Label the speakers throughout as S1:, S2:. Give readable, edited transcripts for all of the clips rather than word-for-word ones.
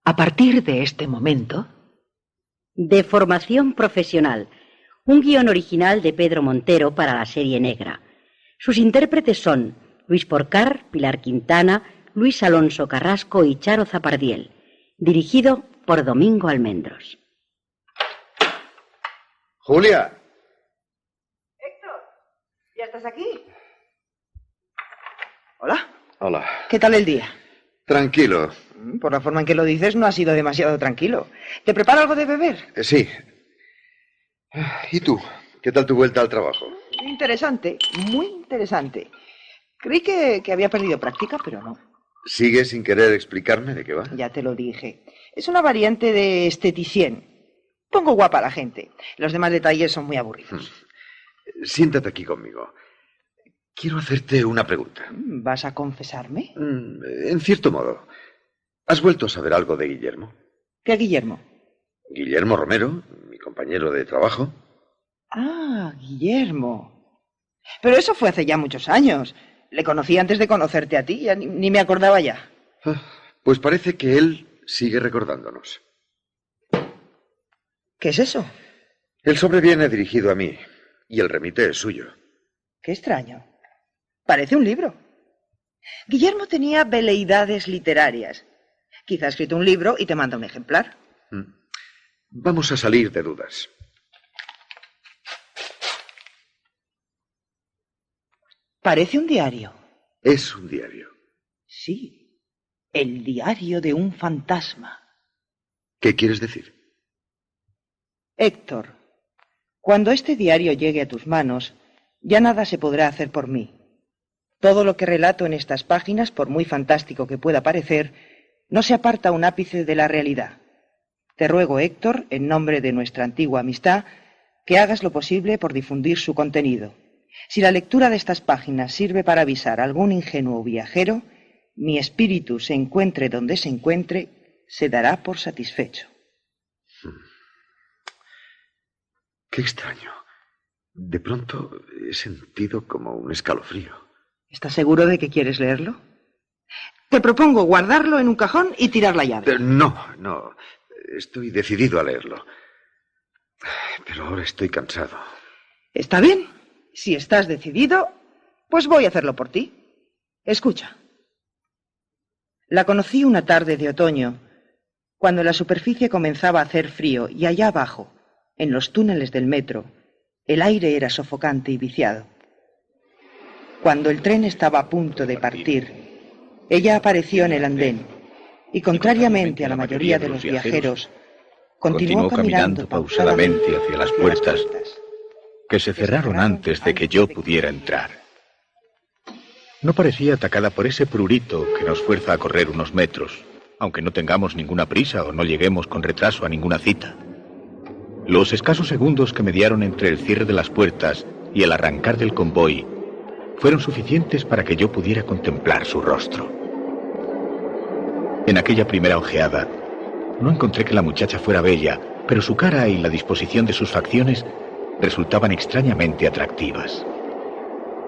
S1: A partir de este momento...
S2: De formación profesional. Un guión original de Pedro Montero para la serie negra. Sus intérpretes son Luis Porcar, Pilar Quintana, Luis Alonso Carrasco y Charo Zapardiel. Dirigido por Domingo Almendros.
S3: ¡Julia!
S4: Héctor, ¿ya estás aquí? Hola.
S3: Hola.
S4: ¿Qué tal el día?
S3: Tranquilo.
S4: Por la forma en que lo dices, no ha sido demasiado tranquilo. ¿Te preparo algo de beber?
S3: Sí. ¿Y tú? ¿Qué tal tu vuelta al trabajo?
S4: Interesante, muy interesante. Creí que había perdido práctica, pero no.
S3: ¿Sigues sin querer explicarme de qué va?
S4: Ya te lo dije. Es una variante de esteticien. Pongo guapa a la gente. Los demás detalles son muy aburridos.
S3: Siéntate aquí conmigo. Quiero hacerte una pregunta.
S4: ¿Vas a confesarme?
S3: En cierto modo. ¿Has vuelto a saber algo de Guillermo?
S4: ¿Qué Guillermo?
S3: Guillermo Romero, mi compañero de trabajo.
S4: Ah, Guillermo. Pero eso fue hace ya muchos años. Le conocí antes de conocerte a ti, ya ni me acordaba ya.
S3: Pues parece que él sigue recordándonos.
S4: ¿Qué es eso?
S3: El sobre viene dirigido a mí y el remite es suyo.
S4: Qué extraño. Parece un libro. Guillermo tenía veleidades literarias. Quizá ha escrito un libro y te manda un ejemplar.
S3: Vamos a salir de dudas.
S4: Parece un diario.
S3: Es un diario.
S4: Sí, el diario de un fantasma.
S3: ¿Qué quieres decir?
S4: Héctor, cuando este diario llegue a tus manos, ya nada se podrá hacer por mí. Todo lo que relato en estas páginas, por muy fantástico que pueda parecer, no se aparta un ápice de la realidad. Te ruego, Héctor, en nombre de nuestra antigua amistad, que hagas lo posible por difundir su contenido. Si la lectura de estas páginas sirve para avisar a algún ingenuo viajero, mi espíritu se encuentre donde se encuentre, se dará por satisfecho.
S3: Qué extraño. De pronto he sentido como un escalofrío.
S4: ¿Estás seguro de que quieres leerlo? Te propongo guardarlo en un cajón y tirar la llave.
S3: No. Estoy decidido a leerlo. Pero ahora estoy cansado.
S4: Está bien. Si estás decidido, pues voy a hacerlo por ti. Escucha. La conocí una tarde de otoño, cuando la superficie comenzaba a hacer frío y allá abajo, en los túneles del metro, el aire era sofocante y viciado. Cuando el tren estaba a punto de partir, ella apareció en el andén y, contrariamente a la mayoría de los viajeros, continuó caminando pausadamente hacia las puertas
S5: que se cerraron antes de que yo pudiera entrar. No parecía atacada por ese prurito que nos fuerza a correr unos metros, aunque no tengamos ninguna prisa o no lleguemos con retraso a ninguna cita. Los escasos segundos que mediaron entre el cierre de las puertas y el arrancar del convoy fueron suficientes para que yo pudiera contemplar su rostro. En aquella primera ojeada, no encontré que la muchacha fuera bella, pero su cara y la disposición de sus facciones resultaban extrañamente atractivas.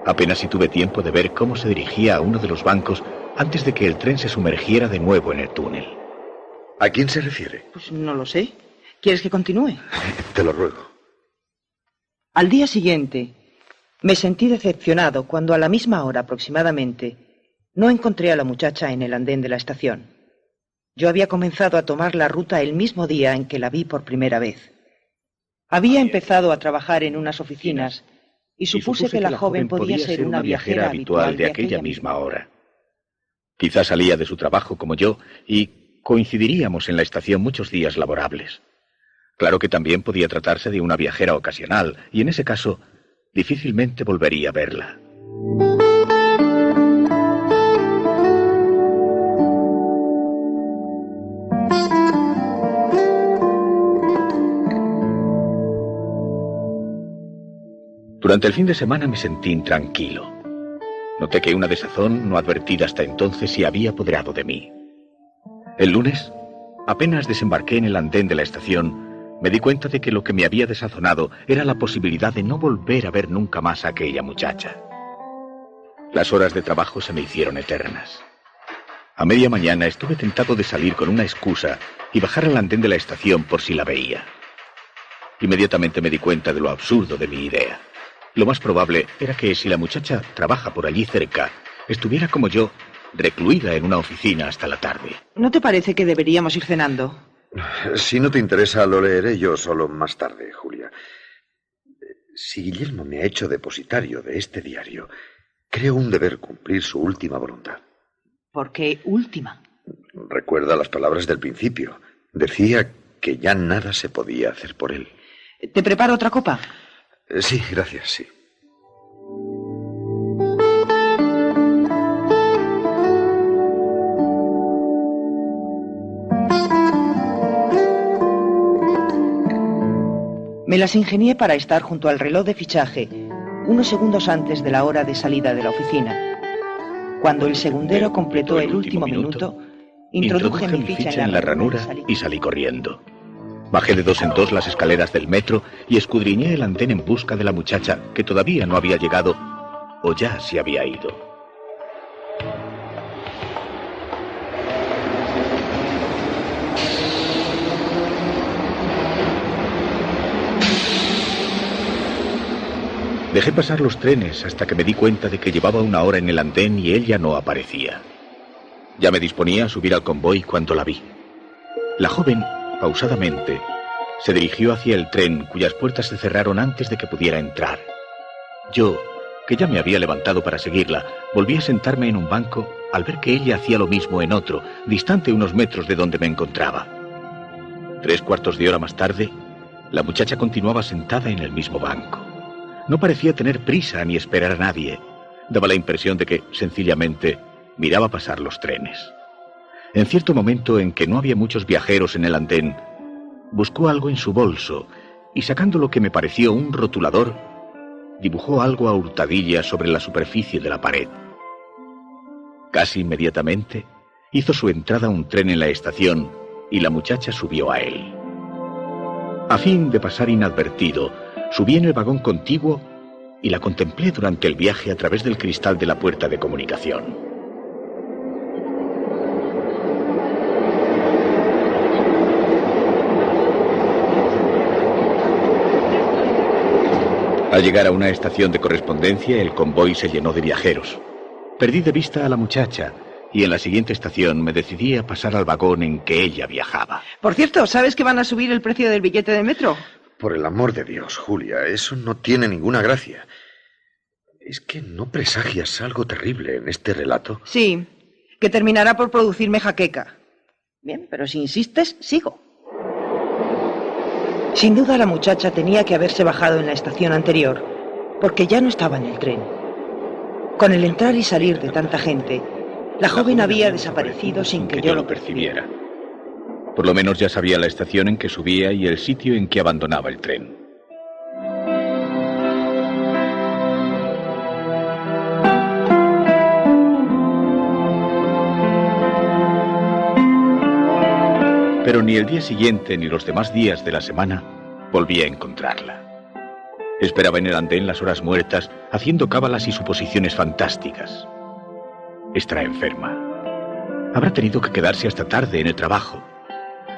S5: Apenas si tuve tiempo de ver cómo se dirigía a uno de los bancos antes de que el tren se sumergiera de nuevo en el túnel.
S3: ¿A quién se refiere?
S4: Pues no lo sé. ¿Quieres que continúe?
S3: Te lo ruego.
S4: Al día siguiente, me sentí decepcionado cuando a la misma hora aproximadamente no encontré a la muchacha en el andén de la estación. Yo había comenzado a tomar la ruta el mismo día en que la vi por primera vez. Había empezado a trabajar en unas oficinas y supuse que la joven podía ser una viajera habitual de aquella misma hora.
S5: Quizá salía de su trabajo como yo y coincidiríamos en la estación muchos días laborables. Claro que también podía tratarse de una viajera ocasional y en ese caso difícilmente volvería a verla. Durante el fin de semana me sentí intranquilo. Noté que una desazón no advertida hasta entonces se había apoderado de mí. El lunes, apenas desembarqué en el andén de la estación, me di cuenta de que lo que me había desazonado era la posibilidad de no volver a ver nunca más a aquella muchacha. Las horas de trabajo se me hicieron eternas. A media mañana estuve tentado de salir con una excusa y bajar al andén de la estación por si la veía. Inmediatamente me di cuenta de lo absurdo de mi idea. Lo más probable era que si la muchacha trabaja por allí cerca, estuviera como yo, recluida en una oficina hasta la tarde.
S4: ¿No te parece que deberíamos ir cenando?
S3: Si no te interesa, lo leeré yo solo más tarde, Julia. Si Guillermo me ha hecho depositario de este diario, creo un deber cumplir su última voluntad.
S4: ¿Por qué última?
S3: Recuerda las palabras del principio. Decía que ya nada se podía hacer por él.
S4: ¿Te preparo otra copa?
S3: Sí, gracias, sí.
S4: Me las ingenié para estar junto al reloj de fichaje, unos segundos antes de la hora de salida de la oficina. Cuando el segundero completó el último minuto, introduje mi ficha
S5: en la ranura y salí corriendo. Bajé de 2 en 2 las escaleras del metro y escudriñé el andén en busca de la muchacha que todavía no había llegado o ya se había ido. Dejé pasar los trenes hasta que me di cuenta de que llevaba 1 hora en el andén y ella no aparecía. Ya me disponía a subir al convoy cuando la vi. La joven, pausadamente, se dirigió hacia el tren cuyas puertas se cerraron antes de que pudiera entrar. Yo, que ya me había levantado para seguirla, volví a sentarme en un banco al ver que ella hacía lo mismo en otro, distante unos metros de donde me encontraba. 3/4 de hora más tarde, la muchacha continuaba sentada en el mismo banco. No parecía tener prisa ni esperar a nadie. Daba la impresión de que, sencillamente, miraba pasar los trenes. En cierto momento en que no había muchos viajeros en el andén, buscó algo en su bolso y, sacando lo que me pareció un rotulador, dibujó algo a hurtadillas sobre la superficie de la pared. Casi inmediatamente hizo su entrada un tren en la estación y la muchacha subió a él. A fin de pasar inadvertido, subí en el vagón contiguo y la contemplé durante el viaje a través del cristal de la puerta de comunicación. Al llegar a una estación de correspondencia, el convoy se llenó de viajeros. Perdí de vista a la muchacha y en la siguiente estación me decidí a pasar al vagón en que ella viajaba.
S4: Por cierto, ¿sabes que van a subir el precio del billete de metro?
S3: Por el amor de Dios, Julia, eso no tiene ninguna gracia. ¿Es que no presagias algo terrible en este relato?
S4: Sí, que terminará por producirme jaqueca. Bien, pero si insistes, sigo. Sin duda la muchacha tenía que haberse bajado en la estación anterior, porque ya no estaba en el tren. Con el entrar y salir de tanta gente, la joven había desaparecido sin que yo lo percibiera.
S5: Por lo menos ya sabía la estación en que subía y el sitio en que abandonaba el tren. Pero ni el día siguiente ni los demás días de la semana volví a encontrarla. Esperaba en el andén las horas muertas, haciendo cábalas y suposiciones fantásticas. Estará enferma. Habrá tenido que quedarse hasta tarde en el trabajo.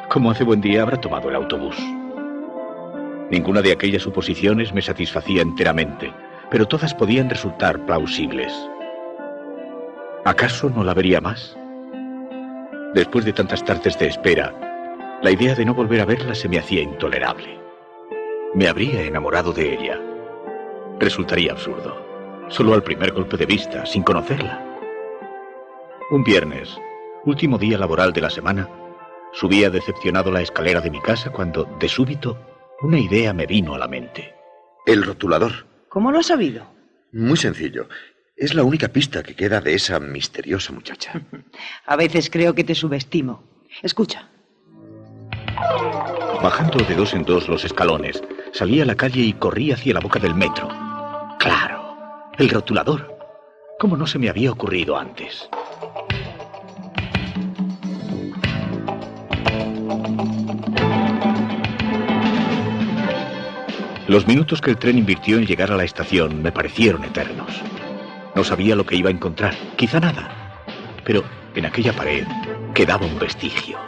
S5: Como hace buen día, habrá tomado el autobús. Ninguna de aquellas suposiciones me satisfacía enteramente, pero todas podían resultar plausibles. ¿Acaso no la vería más? Después de tantas tardes de espera, la idea de no volver a verla se me hacía intolerable. Me habría enamorado de ella. Resultaría absurdo. Solo al primer golpe de vista, sin conocerla. Un viernes, último día laboral de la semana, subía decepcionado la escalera de mi casa cuando, de súbito, una idea me vino a la mente.
S3: El rotulador.
S4: ¿Cómo lo has sabido?
S3: Muy sencillo. Es la única pista que queda de esa misteriosa muchacha.
S4: A veces creo que te subestimo. Escucha.
S5: Bajando de 2 en 2 los escalones, salí a la calle y corrí hacia la boca del metro. ¡Claro! El rotulador. ¿Cómo no se me había ocurrido antes? Los minutos que el tren invirtió en llegar a la estación me parecieron eternos. No sabía lo que iba a encontrar, quizá nada. Pero en aquella pared, quedaba un vestigio.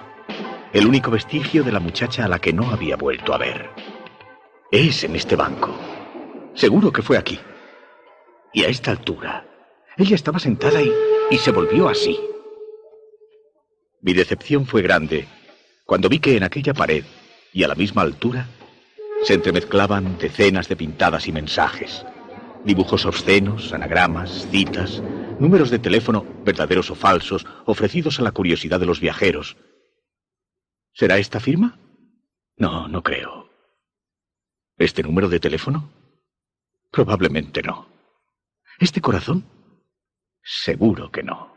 S5: El único vestigio de la muchacha a la que no había vuelto a ver. Es en este banco. Seguro que fue aquí. Y a esta altura, ella estaba sentada y se volvió así. Mi decepción fue grande cuando vi que en aquella pared, y a la misma altura, se entremezclaban decenas de pintadas y mensajes. Dibujos obscenos, anagramas, citas, números de teléfono, verdaderos o falsos, ofrecidos a la curiosidad de los viajeros. ¿Será esta firma? No, no creo. ¿Este número de teléfono? Probablemente no. ¿Este corazón? Seguro que no.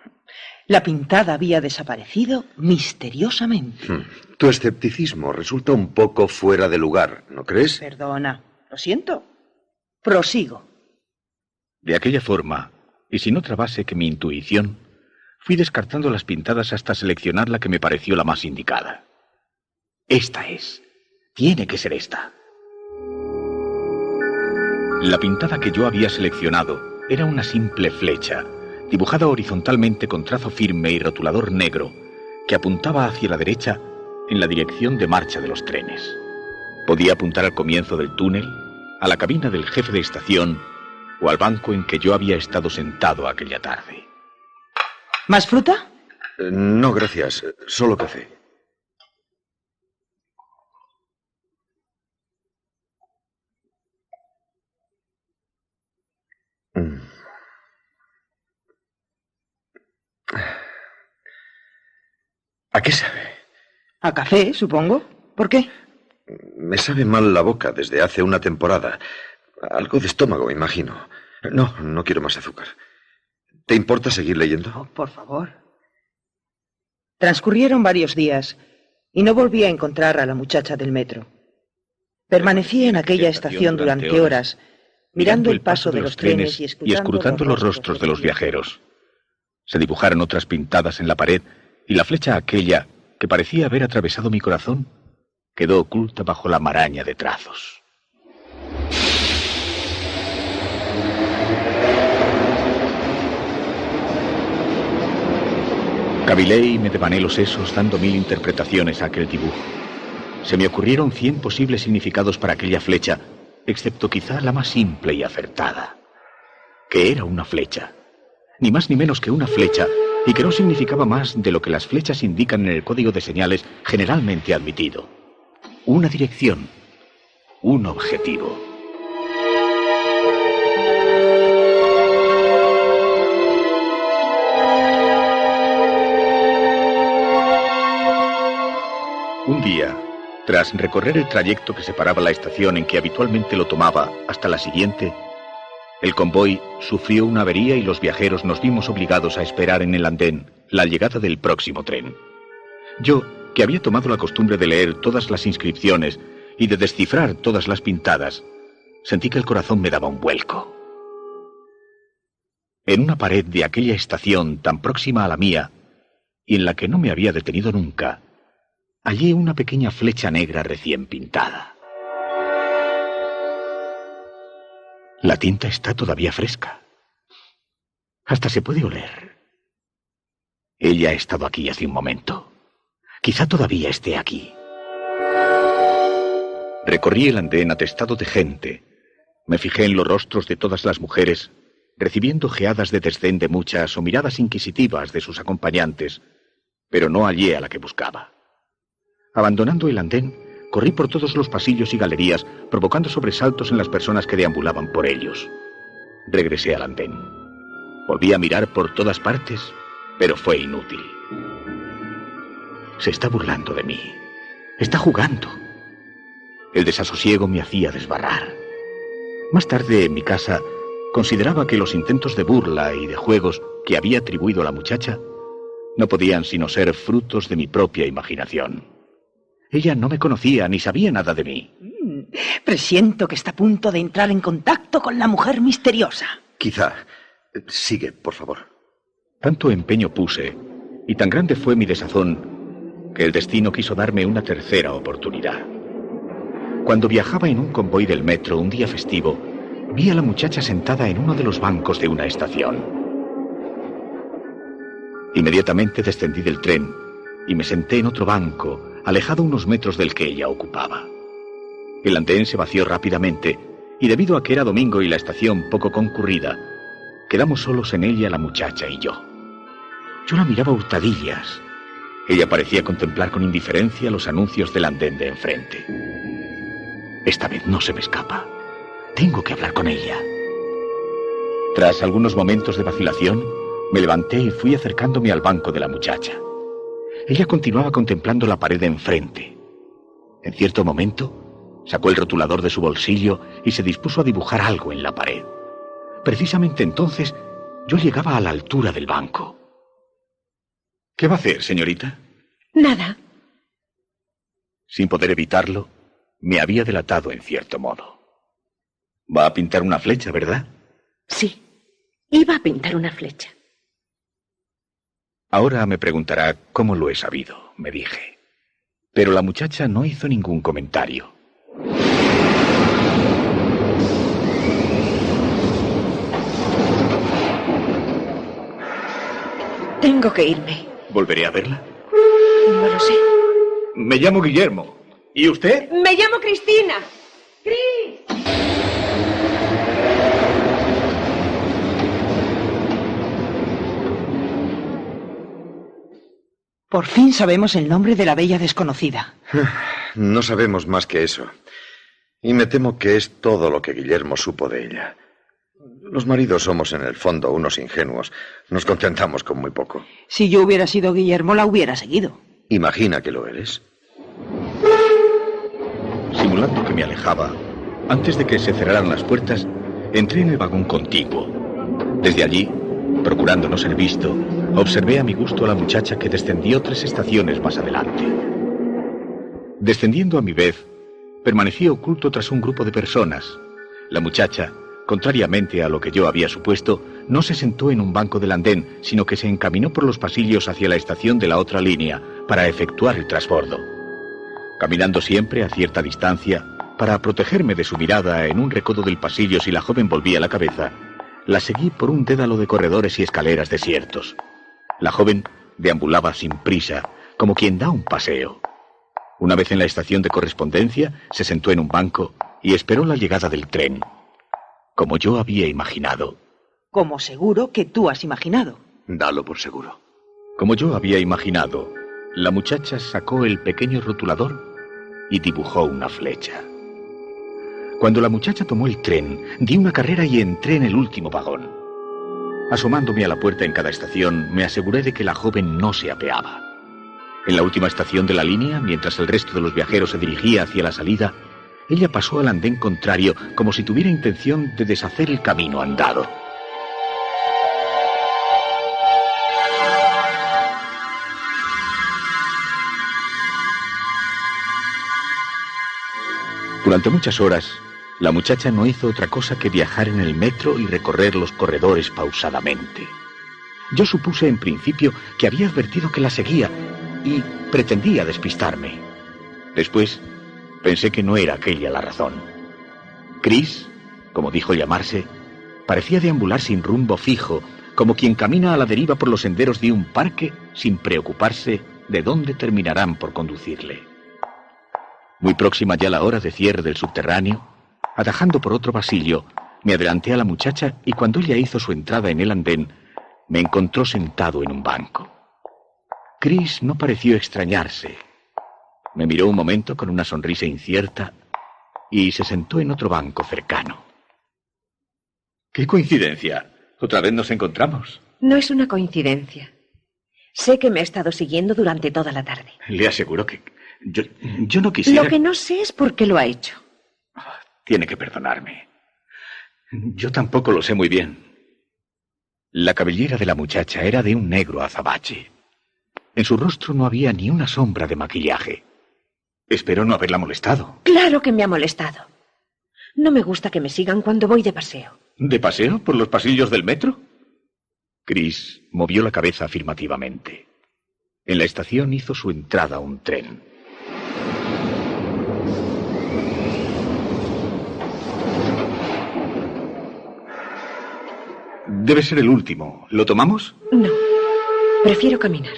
S4: La pintada había desaparecido misteriosamente.
S3: Tu escepticismo resulta un poco fuera de lugar, ¿no crees?
S4: Perdona, lo siento. Prosigo.
S5: De aquella forma, y sin otra base que mi intuición, fui descartando las pintadas hasta seleccionar la que me pareció la más indicada. Esta es. Tiene que ser esta. La pintada que yo había seleccionado era una simple flecha, dibujada horizontalmente con trazo firme y rotulador negro, que apuntaba hacia la derecha en la dirección de marcha de los trenes. Podía apuntar al comienzo del túnel, a la cabina del jefe de estación o al banco en que yo había estado sentado aquella tarde.
S4: ¿Más fruta?
S3: No, gracias. Solo café. ¿A qué sabe?
S4: A café, supongo. ¿Por qué?
S3: Me sabe mal la boca desde hace una temporada. Algo de estómago, imagino. No, no quiero más azúcar. ¿Te importa seguir leyendo?
S4: Oh, por favor. Transcurrieron varios días y no volví a encontrar a la muchacha del metro. Permanecí en aquella estación durante horas, mirando el paso de los trenes y
S5: escrutando los rostros de los viajeros. Se dibujaron otras pintadas en la pared y la flecha aquella, que parecía haber atravesado mi corazón, quedó oculta bajo la maraña de trazos. Cavilé y me devané los sesos dando 1000 interpretaciones a aquel dibujo. Se me ocurrieron 100 posibles significados para aquella flecha, excepto quizá la más simple y acertada. Que era una flecha. Ni más ni menos que una flecha, y que no significaba más de lo que las flechas indican en el código de señales generalmente admitido. Una dirección, un objetivo. Un día, tras recorrer el trayecto que separaba la estación en que habitualmente lo tomaba hasta la siguiente, el convoy sufrió una avería y los viajeros nos vimos obligados a esperar en el andén la llegada del próximo tren. Yo, que había tomado la costumbre de leer todas las inscripciones y de descifrar todas las pintadas, sentí que el corazón me daba un vuelco. En una pared de aquella estación tan próxima a la mía, y en la que no me había detenido nunca, hallé una pequeña flecha negra recién pintada. La tinta está todavía fresca. Hasta se puede oler. Ella ha estado aquí hace un momento. Quizá todavía esté aquí. Recorrí el andén atestado de gente. Me fijé en los rostros de todas las mujeres, recibiendo ojeadas de desdén de muchas o miradas inquisitivas de sus acompañantes, pero no hallé a la que buscaba. Abandonando el andén, corrí por todos los pasillos y galerías, provocando sobresaltos en las personas que deambulaban por ellos. Regresé al andén. Volví a mirar por todas partes, pero fue inútil. Se está burlando de mí. Está jugando. El desasosiego me hacía desbarrar. Más tarde, en mi casa, consideraba que los intentos de burla y de juegos que había atribuido a la muchacha no podían sino ser frutos de mi propia imaginación. Ella no me conocía ni sabía nada de mí.
S4: Presiento que está a punto de entrar en contacto con la mujer misteriosa.
S3: Quizá. Sigue, por favor.
S5: Tanto empeño puse, y tan grande fue mi desazón, que el destino quiso darme una tercera oportunidad. Cuando viajaba en un convoy del metro un día festivo, vi a la muchacha sentada en uno de los bancos de una estación. Inmediatamente descendí del tren y me senté en otro banco, alejado unos metros del que ella ocupaba. El andén se vació rápidamente y debido a que era domingo y la estación poco concurrida, quedamos solos en ella la muchacha y yo. Yo la miraba a hurtadillas. Ella parecía contemplar con indiferencia los anuncios del andén de enfrente. Esta vez no se me escapa. Tengo que hablar con ella. Tras algunos momentos de vacilación, me levanté y fui acercándome al banco de la muchacha. Ella continuaba contemplando la pared de enfrente. En cierto momento, sacó el rotulador de su bolsillo y se dispuso a dibujar algo en la pared. Precisamente entonces, yo llegaba a la altura del banco. ¿Qué va a hacer, señorita?
S1: Nada.
S5: Sin poder evitarlo, me había delatado en cierto modo. Va a pintar una flecha, ¿verdad?
S1: Sí, iba a pintar una flecha.
S5: Ahora me preguntará cómo lo he sabido, me dije. Pero la muchacha no hizo ningún comentario.
S1: Tengo que irme.
S5: ¿Volveré a verla?
S1: No lo sé.
S5: Me llamo Guillermo. ¿Y usted?
S1: Me llamo Cristina. ¡Cris!
S4: Por fin sabemos el nombre de la bella desconocida.
S3: No sabemos más que eso. Y me temo que es todo lo que Guillermo supo de ella. Los maridos somos en el fondo unos ingenuos. Nos contentamos con muy poco.
S4: Si yo hubiera sido Guillermo, la hubiera seguido.
S3: Imagina que lo eres.
S5: Simulando que me alejaba, antes de que se cerraran las puertas, entré en el vagón contiguo. Desde allí, procurando no ser visto, observé a mi gusto a la muchacha que descendió 3 estaciones más adelante. Descendiendo a mi vez, permanecí oculto tras un grupo de personas. La muchacha, contrariamente a lo que yo había supuesto, no se sentó en un banco del andén, sino que se encaminó por los pasillos hacia la estación de la otra línea para efectuar el transbordo. Caminando siempre a cierta distancia, para protegerme de su mirada en un recodo del pasillo si la joven volvía la cabeza, la seguí por un dédalo de corredores y escaleras desiertos. La joven deambulaba sin prisa, como quien da un paseo. Una vez en la estación de correspondencia, se sentó en un banco y esperó la llegada del tren. Como yo había imaginado.
S4: Como seguro que tú has imaginado.
S3: Dalo por seguro.
S5: Como yo había imaginado, la muchacha sacó el pequeño rotulador y dibujó una flecha. Cuando la muchacha tomó el tren, di una carrera y entré en el último vagón. Asomándome a la puerta en cada estación, me aseguré de que la joven no se apeaba. En la última estación de la línea, mientras el resto de los viajeros se dirigía hacia la salida, ella pasó al andén contrario como si tuviera intención de deshacer el camino andado. Durante muchas horas, la muchacha no hizo otra cosa que viajar en el metro y recorrer los corredores pausadamente. Yo supuse en principio que había advertido que la seguía y pretendía despistarme. Después, pensé que no era aquella la razón. Chris, como dijo llamarse, parecía deambular sin rumbo fijo, como quien camina a la deriva por los senderos de un parque sin preocuparse de dónde terminarán por conducirle. Muy próxima ya la hora de cierre del subterráneo, atajando por otro pasillo, me adelanté a la muchacha y cuando ella hizo su entrada en el andén, me encontró sentado en un banco. Chris no pareció extrañarse. Me miró un momento con una sonrisa incierta y se sentó en otro banco cercano. ¡Qué coincidencia! ¿Otra vez nos encontramos?
S1: No es una coincidencia. Sé que me ha estado siguiendo durante toda la tarde.
S5: Le aseguro que yo no quisiera...
S1: Lo que no sé es por qué lo ha hecho.
S5: Tiene que perdonarme. Yo tampoco lo sé muy bien. La cabellera de la muchacha era de un negro azabache. En su rostro no había ni una sombra de maquillaje. Espero no haberla molestado.
S1: Claro que me ha molestado. No me gusta que me sigan cuando voy de paseo.
S5: ¿De paseo por los pasillos del metro? Chris movió la cabeza afirmativamente. En la estación hizo su entrada un tren. Debe ser el último. ¿Lo tomamos?
S1: No. Prefiero caminar.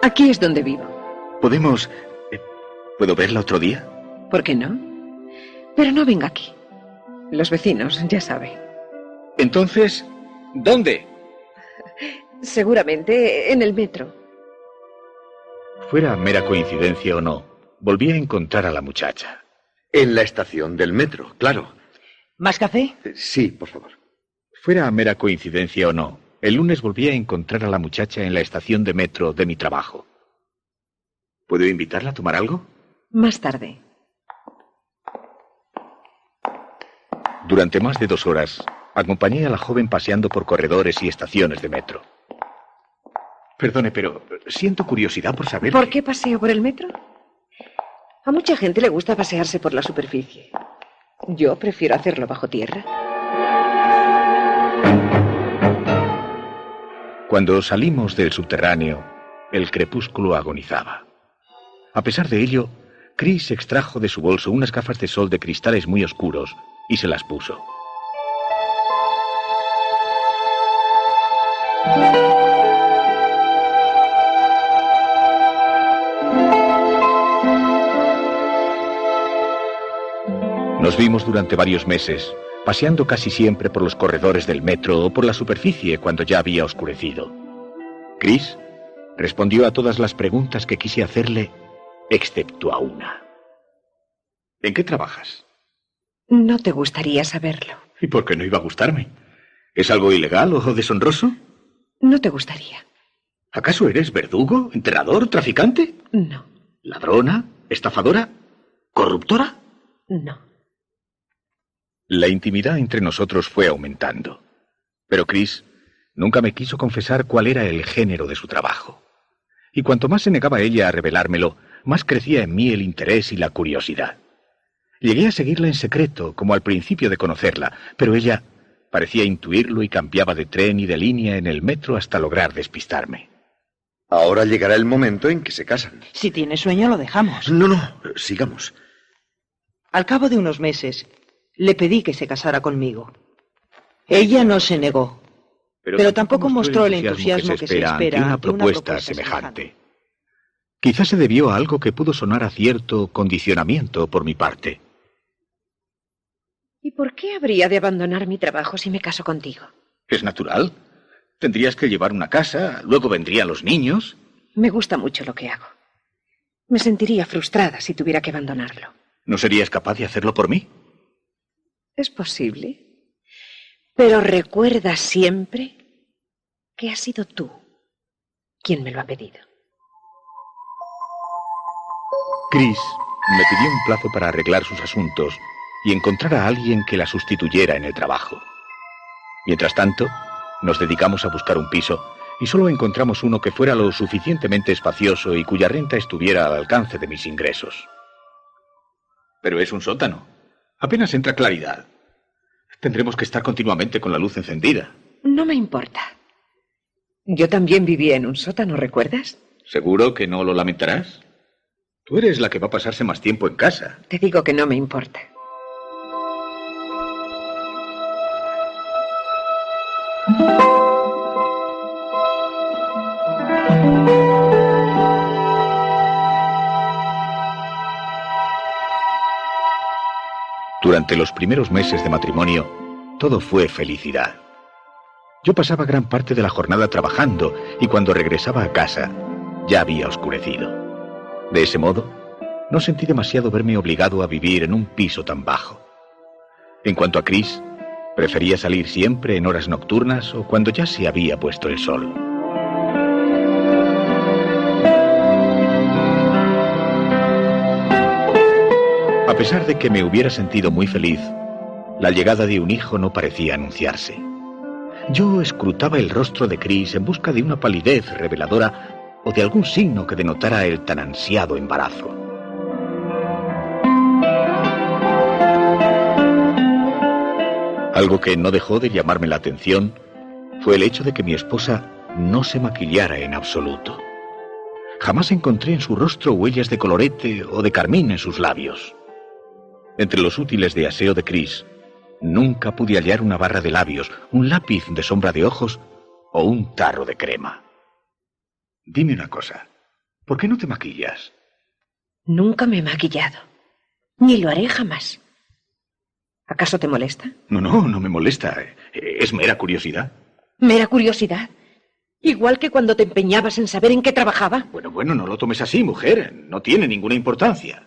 S1: Aquí es donde vivo.
S5: ¿Podemos... ¿Puedo verla otro día?
S1: ¿Por qué no? Pero no venga aquí. Los vecinos, ya sabe.
S5: Entonces, ¿dónde?
S1: Seguramente en el metro.
S5: Fuera mera coincidencia o no, volví a encontrar a la muchacha.
S3: En la estación del metro, claro.
S4: ¿Más café?
S3: Sí, por favor.
S5: Fuera mera coincidencia o no, el lunes volví a encontrar a la muchacha en la estación de metro de mi trabajo. ¿Puedo invitarla a tomar algo?
S1: Más tarde.
S5: Durante más de 2 horas, acompañé a la joven paseando por corredores y estaciones de metro. Perdone, pero siento curiosidad por saber...
S1: ¿Por qué paseo por el metro? A mucha gente le gusta pasearse por la superficie. Yo prefiero hacerlo bajo tierra.
S5: Cuando salimos del subterráneo, el crepúsculo agonizaba. A pesar de ello, Chris extrajo de su bolso unas gafas de sol de cristales muy oscuros y se las puso. Nos vimos durante varios meses, paseando casi siempre por los corredores del metro o por la superficie cuando ya había oscurecido. Chris respondió a todas las preguntas que quise hacerle, excepto a una. ¿En qué trabajas?
S1: No te gustaría saberlo.
S5: ¿Y por qué no iba a gustarme? ¿Es algo ilegal o deshonroso?
S1: No te gustaría.
S5: ¿Acaso eres verdugo, enterrador, traficante?
S1: No.
S5: ¿Ladrona? ¿Estafadora? ¿Corruptora?
S1: No.
S5: La intimidad entre nosotros fue aumentando. Pero Chris nunca me quiso confesar cuál era el género de su trabajo. Y cuanto más se negaba ella a revelármelo, más crecía en mí el interés y la curiosidad. Llegué a seguirla en secreto, como al principio de conocerla, pero ella parecía intuirlo y cambiaba de tren y de línea en el metro hasta lograr despistarme.
S3: Ahora llegará el momento en que se casan.
S4: Si tiene sueño, lo dejamos.
S3: No, sigamos.
S4: Al cabo de unos meses, le pedí que se casara conmigo. Ella no se negó, pero tampoco mostró el entusiasmo que se espera
S5: ante una propuesta semejante. Quizás se debió a algo que pudo sonar a cierto condicionamiento por mi parte.
S1: ¿Y por qué habría de abandonar mi trabajo si me caso contigo?
S5: Es natural. Tendrías que llevar una casa, luego vendrían los niños.
S1: Me gusta mucho lo que hago. Me sentiría frustrada si tuviera que abandonarlo.
S5: ¿No serías capaz de hacerlo por mí?
S1: Es posible. Pero recuerda siempre que has sido tú quien me lo ha pedido.
S5: Chris me pidió un plazo para arreglar sus asuntos y encontrar a alguien que la sustituyera en el trabajo. Mientras tanto, nos dedicamos a buscar un piso y solo encontramos uno que fuera lo suficientemente espacioso y cuya renta estuviera al alcance de mis ingresos. Pero es un sótano. Apenas entra claridad. Tendremos que estar continuamente con la luz encendida.
S1: No me importa. Yo también vivía en un sótano, ¿recuerdas?
S5: ¿Seguro que no lo lamentarás? Tú eres la que va a pasarse más tiempo en casa.
S1: Te digo que no me importa.
S5: Durante los primeros meses de matrimonio, todo fue felicidad. Yo pasaba gran parte de la jornada trabajando y cuando regresaba a casa, ya había oscurecido. De ese modo, no sentí demasiado verme obligado a vivir en un piso tan bajo. En cuanto a Chris, prefería salir siempre en horas nocturnas o cuando ya se había puesto el sol. A pesar de que me hubiera sentido muy feliz, la llegada de un hijo no parecía anunciarse. Yo escrutaba el rostro de Chris en busca de una palidez reveladora o de algún signo que denotara el tan ansiado embarazo. Algo que no dejó de llamarme la atención fue el hecho de que mi esposa no se maquillara en absoluto. Jamás encontré en su rostro huellas de colorete o de carmín en sus labios. Entre los útiles de aseo de Chris, nunca pude hallar una barra de labios, un lápiz de sombra de ojos o un tarro de crema. Dime una cosa, ¿por qué no te maquillas?
S1: Nunca me he maquillado, ni lo haré jamás. ¿Acaso te molesta?
S5: No me molesta. Es mera curiosidad.
S1: Mera curiosidad. Igual que cuando te empeñabas en saber en qué trabajaba.
S5: Bueno, no lo tomes así, mujer. No tiene ninguna importancia.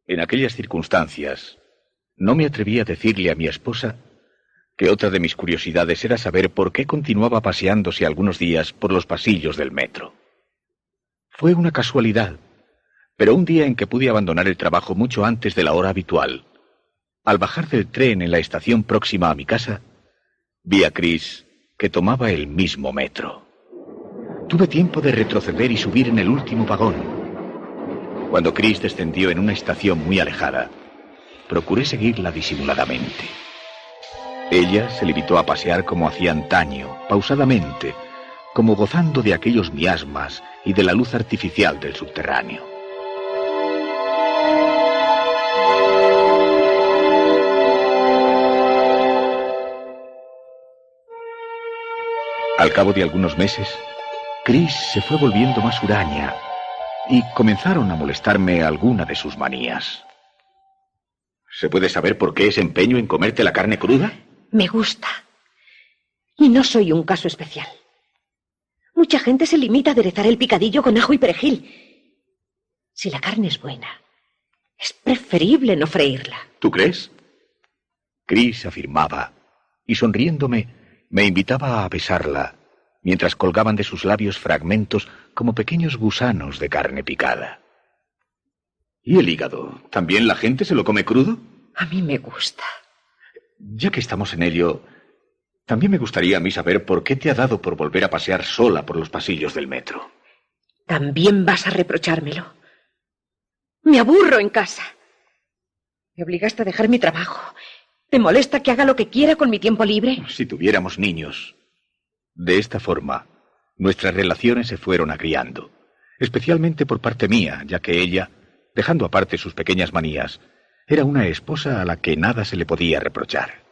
S5: En aquellas circunstancias, no me atreví a decirle a mi esposa que otra de mis curiosidades era saber por qué continuaba paseándose algunos días por los pasillos del metro. Fue una casualidad, pero un día en que pude abandonar el trabajo mucho antes de la hora habitual, al bajar del tren en la estación próxima a mi casa, vi a Chris que tomaba el mismo metro. Tuve tiempo de retroceder y subir en el último vagón. Cuando Chris descendió en una estación muy alejada, procuré seguirla disimuladamente. Ella se limitó a pasear como hacía antaño, pausadamente, como gozando de aquellos miasmas y de la luz artificial del subterráneo. Al cabo de algunos meses, Chris se fue volviendo más huraña y comenzaron a molestarme alguna de sus manías. ¿Se puede saber por qué ese empeño en comerte la carne cruda?
S1: Me gusta. Y no soy un caso especial. Mucha gente se limita a aderezar el picadillo con ajo y perejil. Si la carne es buena, es preferible no freírla.
S5: ¿Tú crees? Chris afirmaba, y sonriéndome, me invitaba a besarla, mientras colgaban de sus labios fragmentos como pequeños gusanos de carne picada. ¿Y el hígado? ¿También la gente se lo come crudo?
S1: A mí me gusta.
S5: Ya que estamos en ello, también me gustaría a mí saber por qué te ha dado por volver a pasear sola por los pasillos del metro.
S1: También vas a reprochármelo. Me aburro en casa. Me obligaste a dejar mi trabajo. ¿Te molesta que haga lo que quiera con mi tiempo libre?
S5: Si tuviéramos niños. De esta forma, nuestras relaciones se fueron agriando, especialmente por parte mía, ya que ella, dejando aparte sus pequeñas manías, era una esposa a la que nada se le podía reprochar.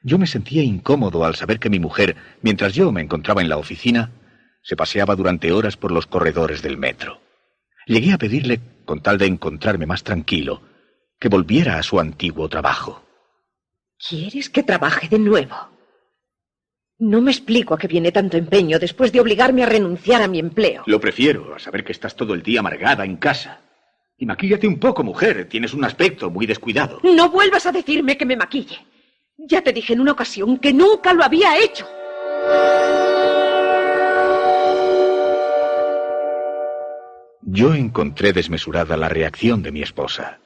S5: Yo me sentía incómodo al saber que mi mujer, mientras yo me encontraba en la oficina, se paseaba durante horas por los corredores del metro. Llegué a pedirle, con tal de encontrarme más tranquilo, que volviera a su antiguo trabajo.
S1: ¿Quieres que trabaje de nuevo? No me explico a qué viene tanto empeño después de obligarme a renunciar a mi empleo.
S5: Lo prefiero a saber que estás todo el día amargada en casa. Y maquíllate un poco, mujer. Tienes un aspecto muy descuidado.
S1: No vuelvas a decirme que me maquille. Ya te dije en una ocasión que nunca lo había hecho.
S5: Yo encontré desmesurada la reacción de mi esposa.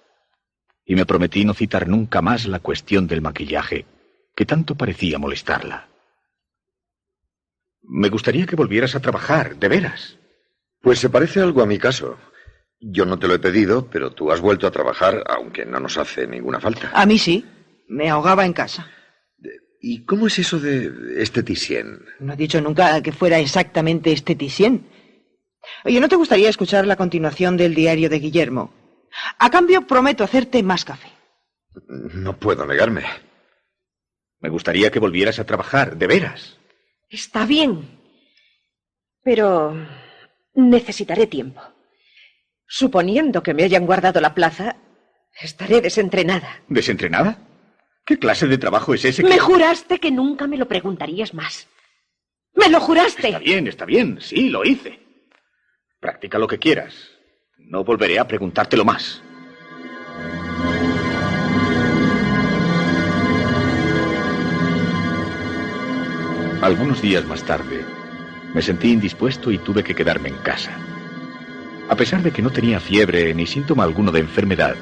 S5: Y me prometí no citar nunca más la cuestión del maquillaje, que tanto parecía molestarla. Me gustaría que volvieras a trabajar, de veras.
S3: Pues se parece algo a mi caso. Yo no te lo he pedido, pero tú has vuelto a trabajar, aunque no nos hace ninguna falta.
S4: A mí sí. Me ahogaba en casa.
S3: ¿Y cómo es eso de esteticien?
S4: No he dicho nunca que fuera exactamente esteticien. Oye, ¿no te gustaría escuchar la continuación del diario de Guillermo? A cambio, prometo hacerte más café.
S3: No puedo negarme.
S5: Me gustaría que volvieras a trabajar, de veras.
S1: Está bien, pero necesitaré tiempo. Suponiendo que me hayan guardado la plaza, estaré desentrenada.
S5: ¿Desentrenada? ¿Qué clase de trabajo es ese?
S1: Me juraste que nunca me lo preguntarías más. ¡Me lo juraste!
S5: Está bien, sí, lo hice. Practica lo que quieras. No volveré a preguntártelo más. Algunos días más tarde, me sentí indispuesto y tuve que quedarme en casa. A pesar de que no tenía fiebre ni síntoma alguno de enfermedad,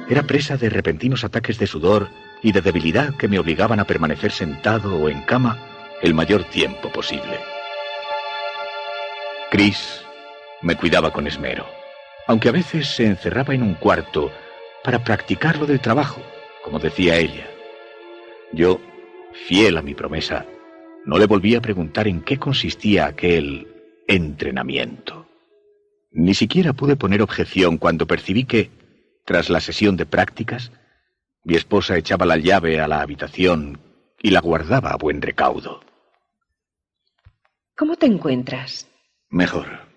S5: era presa de repentinos ataques de sudor y de debilidad que me obligaban a permanecer sentado o en cama el mayor tiempo posible. Chris me cuidaba con esmero, aunque a veces se encerraba en un cuarto para practicar lo del trabajo, como decía ella. Yo, fiel a mi promesa, No le volví a preguntar en qué consistía aquel entrenamiento. Ni siquiera pude poner objeción cuando percibí que, tras la sesión de prácticas, mi esposa echaba la llave a la habitación y la guardaba a buen recaudo.
S1: ¿Cómo te encuentras?
S5: Mejor.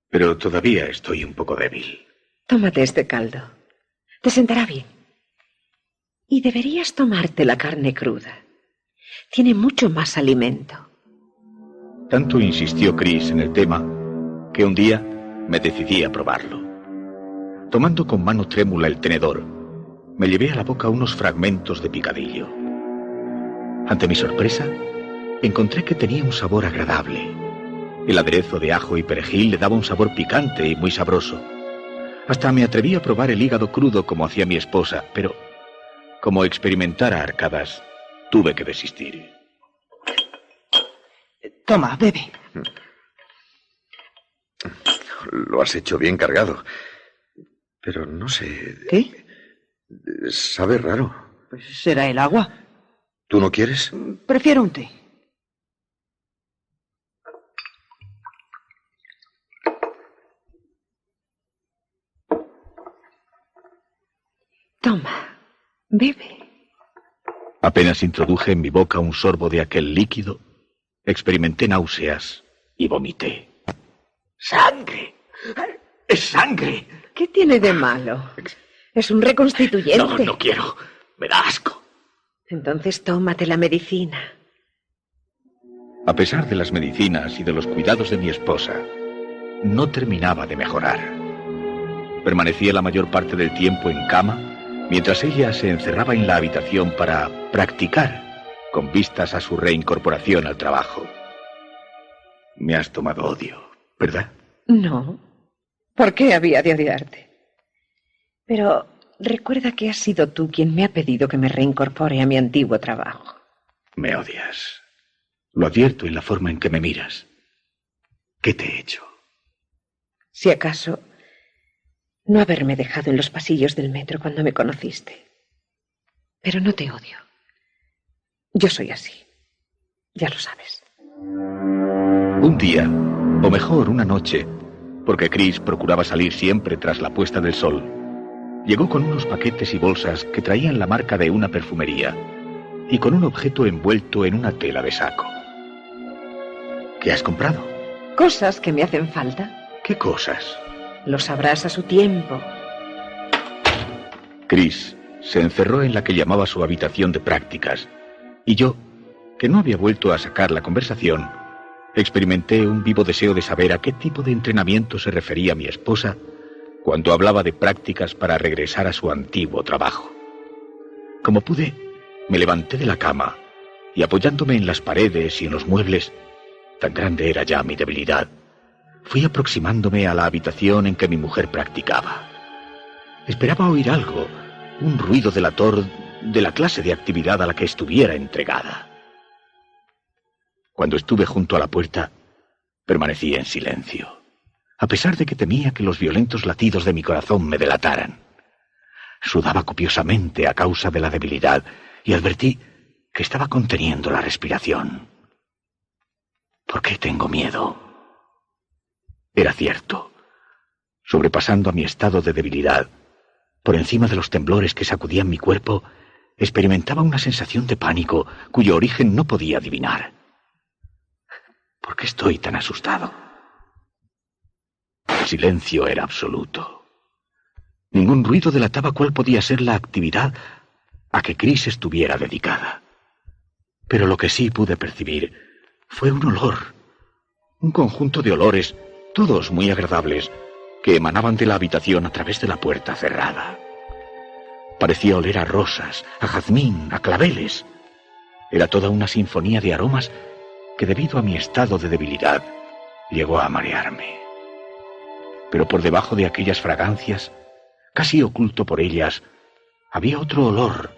S5: Pero todavía estoy un poco débil.
S1: Tómate este caldo. Te sentará bien. Y deberías tomarte la carne cruda. Tiene mucho más alimento.
S5: Tanto insistió Chris en el tema que un día me decidí a probarlo. Tomando con mano trémula el tenedor, me llevé a la boca unos fragmentos de picadillo. Ante mi sorpresa, encontré que tenía un sabor agradable. El aderezo de ajo y perejil le daba un sabor picante y muy sabroso. Hasta me atreví a probar el hígado crudo como hacía mi esposa, pero como experimentara arcadas, tuve que desistir.
S4: Toma, bebe.
S3: Lo has hecho bien cargado. Pero no sé...
S4: ¿Qué?
S3: Sabe raro.
S4: Pues será el agua.
S3: ¿Tú no quieres?
S4: Prefiero un té.
S1: Toma, bebe.
S5: Apenas introduje en mi boca un sorbo de aquel líquido, experimenté náuseas y vomité. ¡Sangre! ¡Es sangre!
S1: ¿Qué tiene de malo? Es un reconstituyente.
S5: No, no quiero. Me da asco.
S1: Entonces tómate la medicina.
S5: A pesar de las medicinas y de los cuidados de mi esposa, no terminaba de mejorar. Permanecía la mayor parte del tiempo en cama, mientras ella se encerraba en la habitación para practicar, con vistas a su reincorporación al trabajo. Me has tomado odio, ¿verdad?
S1: No. ¿Por qué había de odiarte? Pero recuerda que has sido tú quien me ha pedido que me reincorpore a mi antiguo trabajo.
S5: Me odias. Lo advierto en la forma en que me miras. ¿Qué te he hecho?
S1: Si acaso, no haberme dejado en los pasillos del metro cuando me conociste. Pero no te odio. Yo soy así. Ya lo sabes.
S5: Un día, o mejor, una noche, porque Chris procuraba salir siempre tras la puesta del sol, llegó con unos paquetes y bolsas que traían la marca de una perfumería y con un objeto envuelto en una tela de saco. ¿Qué has comprado?
S1: Cosas que me hacen falta.
S5: ¿Qué cosas?
S1: Lo sabrás a su tiempo.
S5: Chris se encerró en la que llamaba su habitación de prácticas, y yo, que no había vuelto a sacar la conversación, experimenté un vivo deseo de saber a qué tipo de entrenamiento se refería mi esposa cuando hablaba de prácticas para regresar a su antiguo trabajo. Como pude, me levanté de la cama y apoyándome en las paredes y en los muebles, tan grande era ya mi debilidad, fui aproximándome a la habitación en que mi mujer practicaba. Esperaba oír algo, un ruido delator de la clase de actividad a la que estuviera entregada. Cuando estuve junto a la puerta, permanecí en silencio, a pesar de que temía que los violentos latidos de mi corazón me delataran. Sudaba copiosamente a causa de la debilidad y advertí que estaba conteniendo la respiración. ¿Por qué tengo miedo? Era cierto. Sobrepasando a mi estado de debilidad, por encima de los temblores que sacudían mi cuerpo, experimentaba una sensación de pánico cuyo origen no podía adivinar. ¿Por qué estoy tan asustado? El silencio era absoluto. Ningún ruido delataba cuál podía ser la actividad a que Chris estuviera dedicada. Pero lo que sí pude percibir fue un olor, un conjunto de olores, todos muy agradables, que emanaban de la habitación a través de la puerta cerrada. Parecía oler a rosas, a jazmín, a claveles. Era toda una sinfonía de aromas que, debido a mi estado de debilidad, llegó a marearme. Pero por debajo de aquellas fragancias, casi oculto por ellas, había otro olor,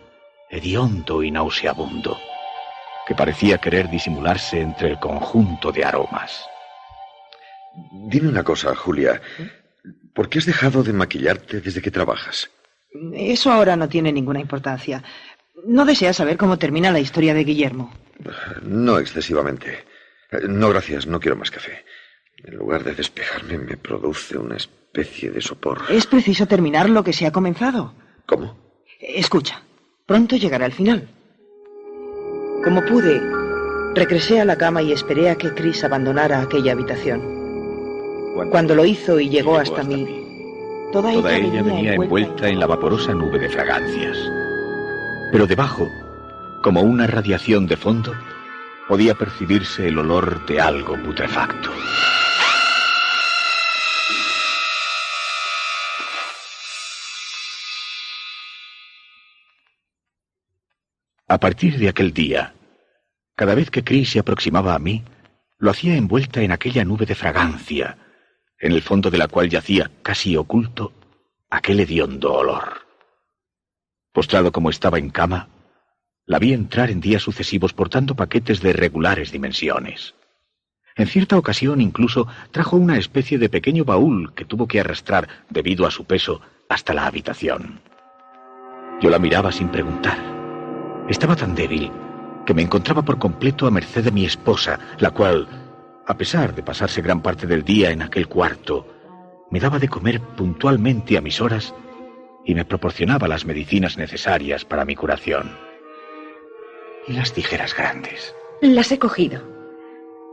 S5: hediondo y nauseabundo, que parecía querer disimularse entre el conjunto de aromas.
S3: Dime una cosa, Julia. ¿Por qué has dejado de maquillarte desde que trabajas?
S4: Eso ahora no tiene ninguna importancia. ¿No deseas saber cómo termina la historia de Guillermo?
S3: No excesivamente. No, gracias, no quiero más café. En lugar de despejarme, me produce una especie de sopor.
S4: Es preciso terminar lo que se ha comenzado.
S3: ¿Cómo?
S4: Escucha, pronto llegará el final. Como pude, regresé a la cama y esperé a que Chris abandonara aquella habitación. Cuando lo hizo y llegó hasta mí, toda ella venía
S5: envuelta en la vaporosa nube de fragancias. Pero debajo, como una radiación de fondo, podía percibirse el olor de algo putrefacto. A partir de aquel día, cada vez que Chris se aproximaba a mí, lo hacía envuelta en aquella nube de fragancia, en el fondo de la cual yacía, casi oculto, aquel hediondo olor. Postrado como estaba en cama, la vi entrar en días sucesivos portando paquetes de regulares dimensiones. En cierta ocasión incluso trajo una especie de pequeño baúl que tuvo que arrastrar, debido a su peso, hasta la habitación. Yo la miraba sin preguntar. Estaba tan débil que me encontraba por completo a merced de mi esposa, la cual, a pesar de pasarse gran parte del día en aquel cuarto, me daba de comer puntualmente a mis horas y me proporcionaba las medicinas necesarias para mi curación. ¿Y las tijeras grandes?
S1: Las he cogido.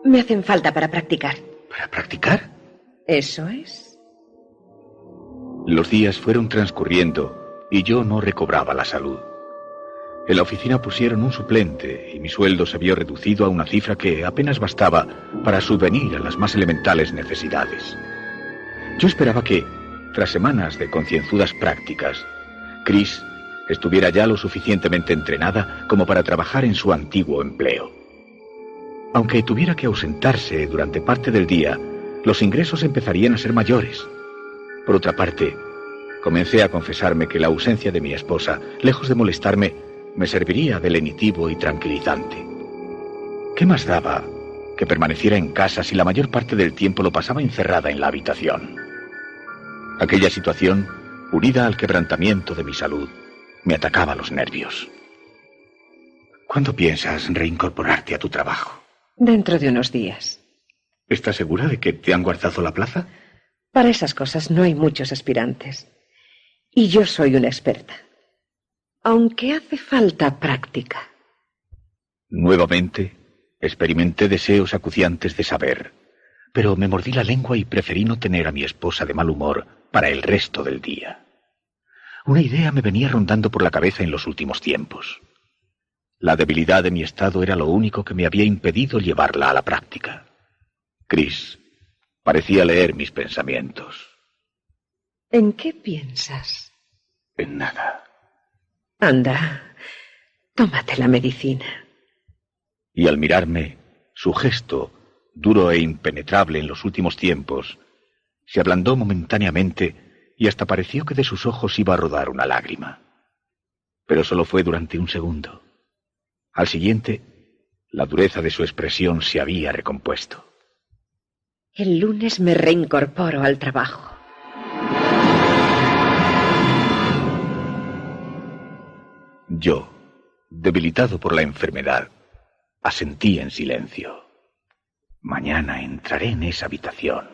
S1: Me hacen falta para practicar.
S5: ¿Para practicar?
S1: Eso es.
S5: Los días fueron transcurriendo y yo no recobraba la salud. En la oficina pusieron un suplente y mi sueldo se vio reducido a una cifra que apenas bastaba para subvenir a las más elementales necesidades. Yo esperaba que, tras semanas de concienzudas prácticas, Chris estuviera ya lo suficientemente entrenada como para trabajar en su antiguo empleo. Aunque tuviera que ausentarse durante parte del día, los ingresos empezarían a ser mayores. Por otra parte, comencé a confesarme que la ausencia de mi esposa, lejos de molestarme, me serviría de lenitivo y tranquilizante. ¿Qué más daba que permaneciera en casa si la mayor parte del tiempo lo pasaba encerrada en la habitación? Aquella situación, unida al quebrantamiento de mi salud, me atacaba los nervios. ¿Cuándo piensas reincorporarte a tu trabajo?
S1: Dentro de unos días.
S5: ¿Estás segura de que te han guardado la plaza?
S1: Para esas cosas no hay muchos aspirantes. Y yo soy una experta. Aunque hace falta práctica.
S5: Nuevamente, experimenté deseos acuciantes de saber, pero me mordí la lengua y preferí no tener a mi esposa de mal humor para el resto del día. Una idea me venía rondando por la cabeza en los últimos tiempos. La debilidad de mi estado era lo único que me había impedido llevarla a la práctica. Chris parecía leer mis pensamientos.
S1: ¿En qué piensas?
S5: En nada.
S1: Anda, tómate la medicina.
S5: Y al mirarme, su gesto, duro e impenetrable en los últimos tiempos, se ablandó momentáneamente y hasta pareció que de sus ojos iba a rodar una lágrima. Pero solo fue durante un segundo. Al siguiente, la dureza de su expresión se había recompuesto.
S1: El lunes me reincorporo al trabajo.
S5: Yo, debilitado por la enfermedad, asentí en silencio. Mañana entraré en esa habitación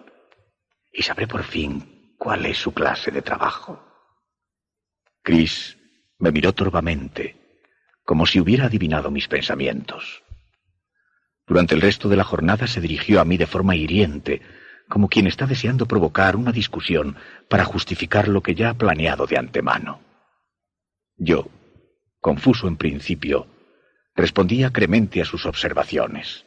S5: y sabré por fin cuál es su clase de trabajo. Chris me miró torvamente, como si hubiera adivinado mis pensamientos. Durante el resto de la jornada se dirigió a mí de forma hiriente, como quien está deseando provocar una discusión para justificar lo que ya ha planeado de antemano. Yo, confuso en principio, respondía acremente a sus observaciones.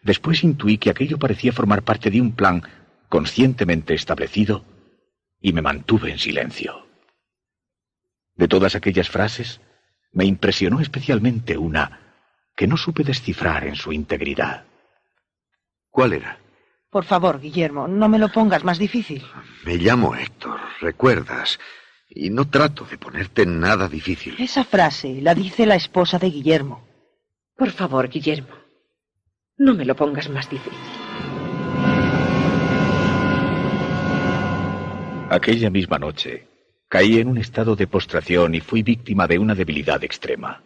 S5: Después intuí que aquello parecía formar parte de un plan conscientemente establecido y me mantuve en silencio. De todas aquellas frases, me impresionó especialmente una que no supe descifrar en su integridad.
S3: ¿Cuál era?
S4: Por favor, Guillermo, no me lo pongas más difícil.
S3: Me llamo Héctor, ¿recuerdas? Y no trato de ponerte nada difícil.
S4: Esa frase la dice la esposa de Guillermo.
S1: Por favor, Guillermo, no me lo pongas más difícil.
S5: Aquella misma noche, caí en un estado de postración y fui víctima de una debilidad extrema.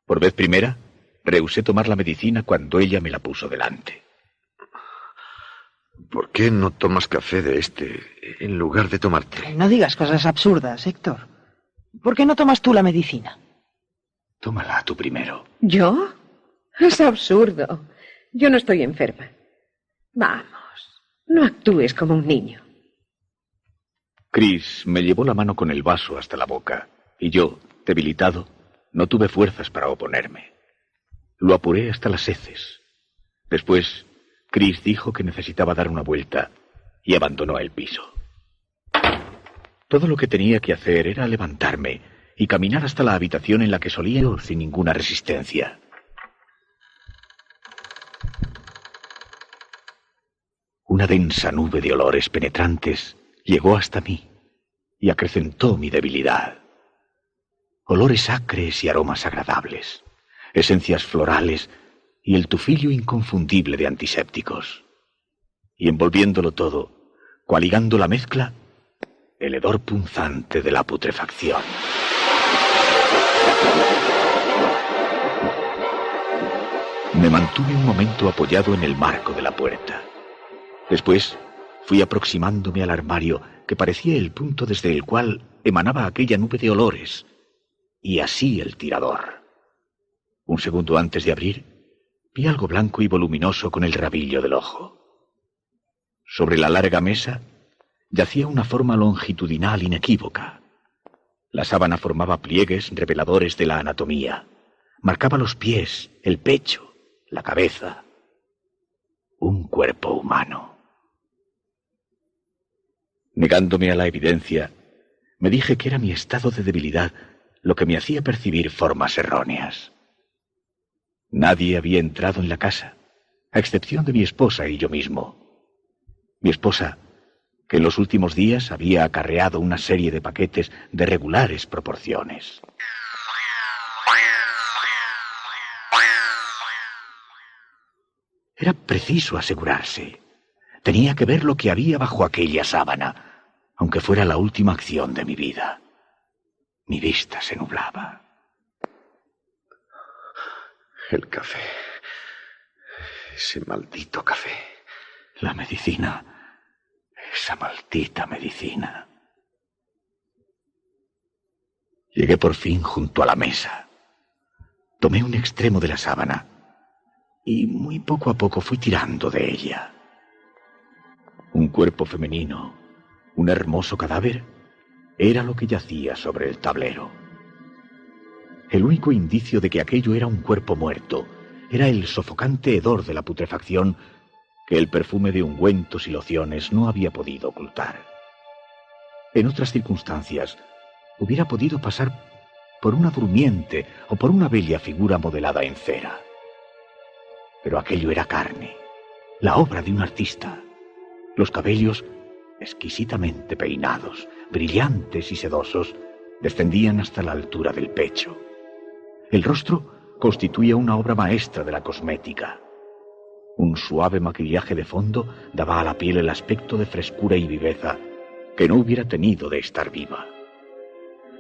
S5: Por vez primera, Rehusé tomar la medicina cuando ella me la puso delante.
S3: ¿Por qué no tomas café de este en lugar de tomarte?
S4: No digas cosas absurdas, Héctor. ¿Por qué no tomas tú la medicina?
S5: Tómala tú primero.
S1: ¿Yo? Es absurdo. Yo no estoy enferma. Vamos, no actúes como un niño.
S5: Chris me llevó la mano con el vaso hasta la boca, y yo, debilitado, no tuve fuerzas para oponerme. Lo apuré hasta las heces. Después, Chris dijo que necesitaba dar una vuelta y abandonó el piso. Todo lo que tenía que hacer era levantarme y caminar hasta la habitación en la que solía ir sin ninguna resistencia. Una densa nube de olores penetrantes llegó hasta mí y acrecentó mi debilidad. Olores acres y aromas agradables, esencias florales y el tufillo inconfundible de antisépticos. Y envolviéndolo todo, coaligando la mezcla, el hedor punzante de la putrefacción. Me mantuve un momento apoyado en el marco de la puerta. Después fui aproximándome al armario que parecía el punto desde el cual emanaba aquella nube de olores, y así el tirador. Un segundo antes de abrir, vi algo blanco y voluminoso con el rabillo del ojo. Sobre la larga mesa yacía una forma longitudinal inequívoca. La sábana formaba pliegues reveladores de la anatomía. Marcaba los pies, el pecho, la cabeza. Un cuerpo humano. Negándome a la evidencia, me dije que era mi estado de debilidad lo que me hacía percibir formas erróneas. Nadie había entrado en la casa, a excepción de mi esposa y yo mismo. Mi esposa, que en los últimos días había acarreado una serie de paquetes de regulares proporciones. Era preciso asegurarse. Tenía que ver lo que había bajo aquella sábana, aunque fuera la última acción de mi vida. Mi vista se nublaba.
S3: El café. Ese maldito café.
S5: La medicina. Esa maldita medicina. Llegué por fin junto a la mesa. Tomé un extremo de la sábana y muy poco a poco fui tirando de ella. Un cuerpo femenino, un hermoso cadáver, era lo que yacía sobre el tablero. El único indicio de que aquello era un cuerpo muerto era el sofocante hedor de la putrefacción que el perfume de ungüentos y lociones no había podido ocultar. En otras circunstancias, hubiera podido pasar por una durmiente o por una bella figura modelada en cera. Pero aquello era carne, la obra de un artista. Los cabellos, exquisitamente peinados, brillantes y sedosos, descendían hasta la altura del pecho. El rostro constituía una obra maestra de la cosmética. Un suave maquillaje de fondo daba a la piel el aspecto de frescura y viveza que no hubiera tenido de estar viva.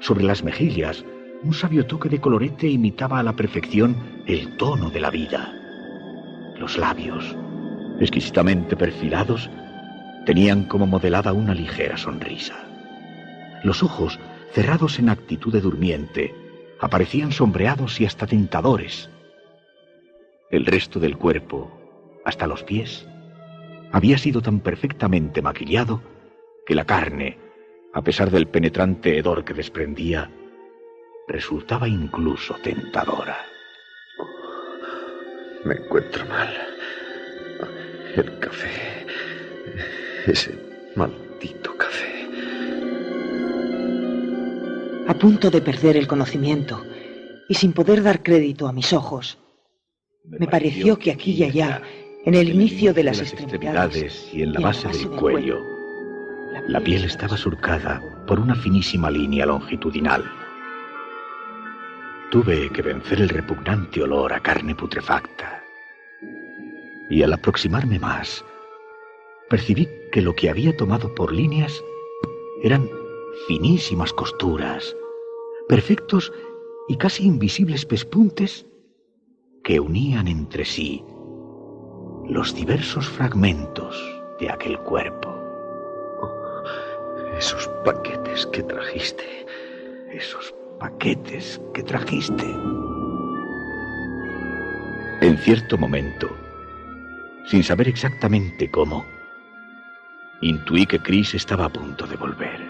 S5: Sobre las mejillas, un sabio toque de colorete imitaba a la perfección el tono de la vida. Los labios, exquisitamente perfilados, tenían como modelada una ligera sonrisa. Los ojos, cerrados en actitud de durmiente, aparecían sombreados y hasta tentadores. El resto del cuerpo, hasta los pies, había sido tan perfectamente maquillado que la carne, a pesar del penetrante hedor que desprendía, resultaba incluso tentadora.
S3: Me encuentro mal. El café. Ese maldito café.
S4: A punto de perder el conocimiento y sin poder dar crédito a mis ojos, me pareció que aquí y allá, en el inicio de las extremidades
S5: y en la base del cuello, la piel estaba surcada por una finísima línea longitudinal. Tuve que vencer el repugnante olor a carne putrefacta. Y al aproximarme más, percibí que lo que había tomado por líneas eran finísimas costuras, perfectos y casi invisibles pespuntes que unían entre sí los diversos fragmentos de aquel cuerpo.
S3: Oh, esos paquetes que trajiste.
S5: Esos paquetes que trajiste. En cierto momento, sin saber exactamente cómo, intuí que Chris estaba a punto de volver.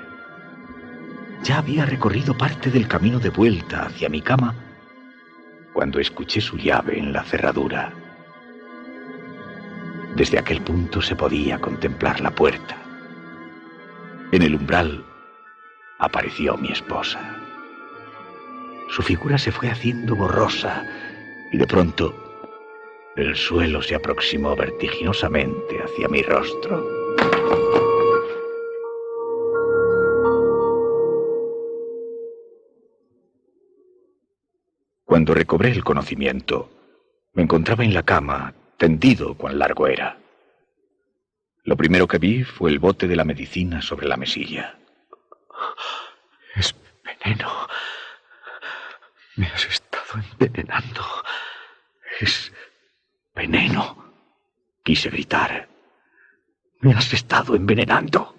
S5: Ya había recorrido parte del camino de vuelta hacia mi cama cuando escuché su llave en la cerradura. Desde aquel punto se podía contemplar la puerta. En el umbral apareció mi esposa. Su figura se fue haciendo borrosa y de pronto el suelo se aproximó vertiginosamente hacia mi rostro. Cuando recobré el conocimiento, me encontraba en la cama, tendido cuán largo era. Lo primero que vi fue el bote de la medicina sobre la mesilla.
S3: Es veneno. Me has estado envenenando.
S5: Es veneno. Quise gritar. Me has estado envenenando.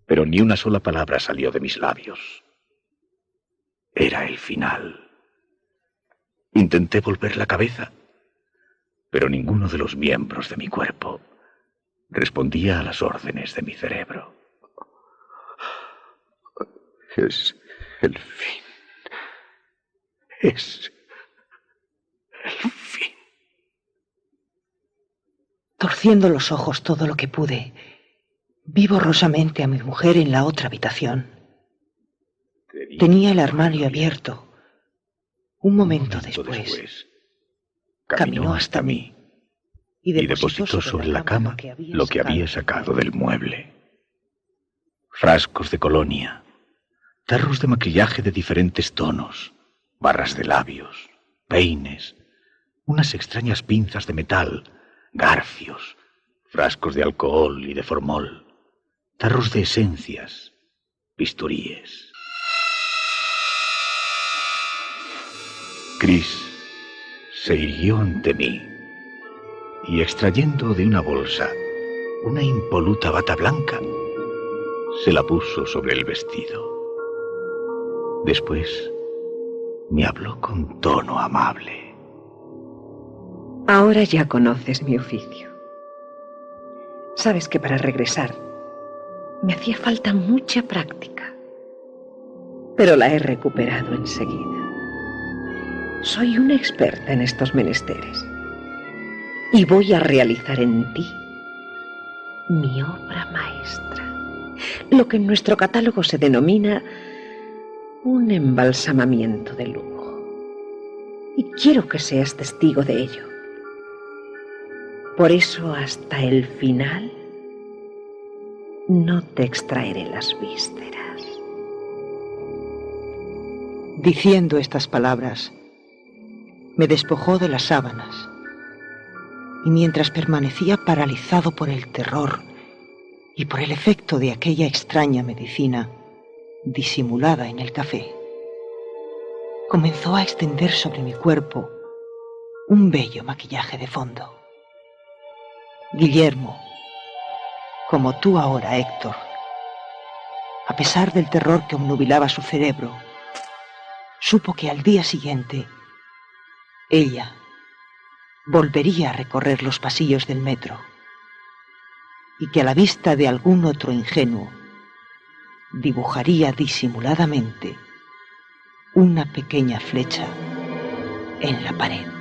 S5: Pero ni una sola palabra salió de mis labios. Era el final. Intenté volver la cabeza, pero ninguno de los miembros de mi cuerpo respondía a las órdenes de mi cerebro.
S3: Es el fin.
S5: Es el fin.
S4: Torciendo los ojos todo lo que pude, vi borrosamente a mi mujer en la otra habitación. Tenía el armario abierto. Un momento después, caminó hasta mí y depositó sobre la cama
S5: lo que había sacado del mueble. Frascos de colonia, tarros de maquillaje de diferentes tonos, barras de labios, peines, unas extrañas pinzas de metal, garfios, frascos de alcohol y de formol, tarros de esencias, bisturíes. Chris se irguió ante mí y, extrayendo de una bolsa una impoluta bata blanca, se la puso sobre el vestido. Después me habló con tono amable.
S1: Ahora ya conoces mi oficio. Sabes que para regresar me hacía falta mucha práctica, pero la he recuperado enseguida. Soy una experta en estos menesteres y voy a realizar en ti mi obra maestra, lo que en nuestro catálogo se denomina un embalsamamiento de lujo. Y quiero que seas testigo de ello. Por eso, hasta el final, no te extraeré las vísceras.
S4: Diciendo estas palabras, me despojó de las sábanas, y mientras permanecía paralizado por el terror y por el efecto de aquella extraña medicina disimulada en el café, comenzó a extender sobre mi cuerpo un bello maquillaje de fondo. Guillermo, como tú ahora, Héctor, a pesar del terror que obnubilaba su cerebro, supo que al día siguiente ella volvería a recorrer los pasillos del metro y que a la vista de algún otro ingenuo dibujaría disimuladamente una pequeña flecha en la pared.